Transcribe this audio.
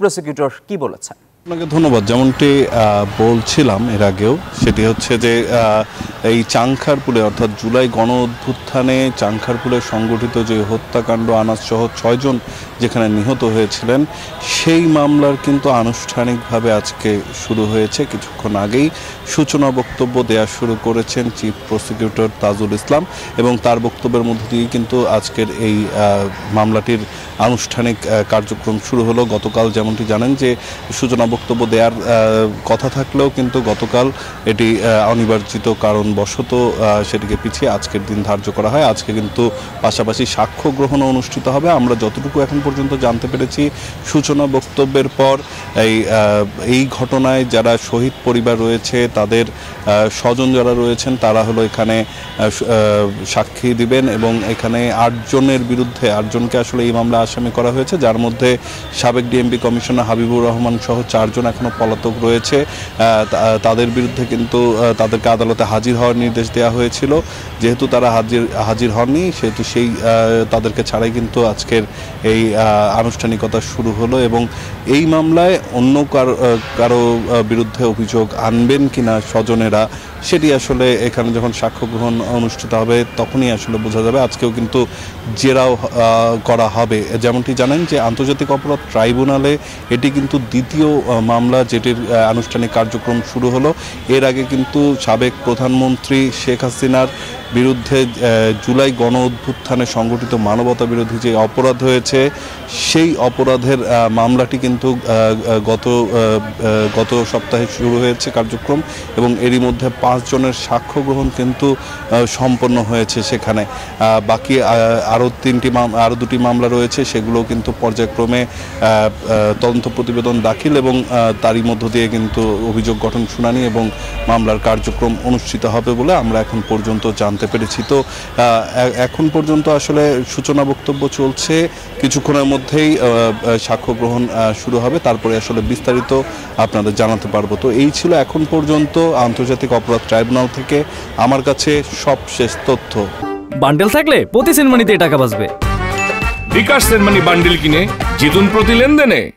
Prosecutor কি বলেছেন। আপনাকে ধন্যবাদ। যেমনটি বলছিলাম এর আগেও, সেটি হচ্ছে যে এই চাংখারপুলে অর্থাৎ জুলাই গণ অভ্যুত্থানে চাংখারপুলে সংগঠিত যে হত্যাকাণ্ড, আনাস সহ 6 জন যেখানে নিহত হয়েছিলেন, সেই মামলার কিন্তু আনুষ্ঠানিকভাবে আজকে শুরু হয়েছে। কিছুক্ষণ আগেই সূচনা বক্তব্য দেওয়া শুরু করেছেন চিফ প্রসিকিউটর তাজুল ইসলাম, এবং তার বক্তব্যের মধ্য দিয়েই কিন্তু আজকের এই মামলাটির আনুষ্ঠানিক কার্যক্রম শুরু হলো। গতকাল যেমনটি জানেন যে সূচনা বক্তব্য দেওয়ার কথা থাকলেও কিন্তু গতকাল এটি অনিবার্জিত কারণবশত সেটিকে পিছিয়ে আজকের দিন ধার্য করা হয়। আজকে কিন্তু পাশাপাশি সাক্ষ্য গ্রহণও অনুষ্ঠিত হবে। আমরা যতটুকু এখন পর্যন্ত জানতে পেরেছি, সূচনা বক্তব্যের পর এই ঘটনায় যারা শহীদ পরিবার রয়েছে, তাদের স্বজন যারা রয়েছেন, তারা হলো এখানে সাক্ষী দিবেন, এবং এখানে 8 জনের বিরুদ্ধে 8 জনকে আসলে এই মামলা আসামি করা হয়েছে, যার মধ্যে সাবেক ডিএমপি কমিশনার হাবিবুর রহমান সহ 4 জন এখনও পলাতক রয়েছে। তাদের বিরুদ্ধে কিন্তু তাদেরকে আদালতে হাজির হওয়ার নির্দেশ দেওয়া হয়েছিল। যেহেতু তারা হাজির হননি, সেহেতু তাদেরকে ছাড়াই কিন্তু আজকের এই আনুষ্ঠানিকতা শুরু হলো। এবং এই মামলায় অন্য কারো বিরুদ্ধে অভিযোগ আনবেন কিনা স্বজনেরা, সেটি আসলে এখানে যখন সাক্ষ্য গ্রহণ অনুষ্ঠিত হবে তখনই আসলে বোঝা যাবে। আজকেও কিন্তু জেরাও করা হবে। যেমনটি জানেন যে আন্তর্জাতিক অপরাধ ট্রাইব্যুনালে এটি কিন্তু দ্বিতীয় মামলা যেটির আনুষ্ঠানিক কার্যক্রম শুরু হলো। এর আগে কিন্তু সাবেক প্রধানমন্ত্রী শেখ হাসিনার বিরুদ্ধে জুলাই গণ অভ্যুত্থানে সংগঠিত মানবতা বিরোধী যে অপরাধ হয়েছে, সেই অপরাধের মামলাটি কিন্তু গত সপ্তাহে শুরু হয়েছে কার্যক্রম, এবং এরই মধ্যে 5 জনের সাক্ষ্য গ্রহণ কিন্তু সম্পন্ন হয়েছে সেখানে। বাকি আরও 2টি মামলা রয়েছে, সেগুলো কিন্তু পর্যায়ক্রমে তদন্ত প্রতিবেদন দাখিল এবং তারই মধ্য দিয়ে কিন্তু অভিযোগ গঠন শুনানি এবং মামলার কার্যক্রম অনুষ্ঠিত হবে বলে আমরা এখন পর্যন্ত জানতে পেরেছি। তো এখন পর্যন্ত আসলে সূচনা বক্তব্য চলছে, কিছুক্ষণের মধ্যেই সাক্ষ্য গ্রহণ শুরু হবে, তারপরে আসলে বিস্তারিত আপনাদের জানাতে পারবো। তো এই ছিল এখন পর্যন্ত আন্তর্জাতিক অপরাধ ট্রাইব্যুনাল থেকে আমার কাছে সবশেষ তথ্য। বান্ডেল থাকলে প্রতি সেনমানিতে টাকা বাঁচবে। বিকাশ সেনমানি বান্ডেল কিনে জিতুন প্রতি লেনদেনে।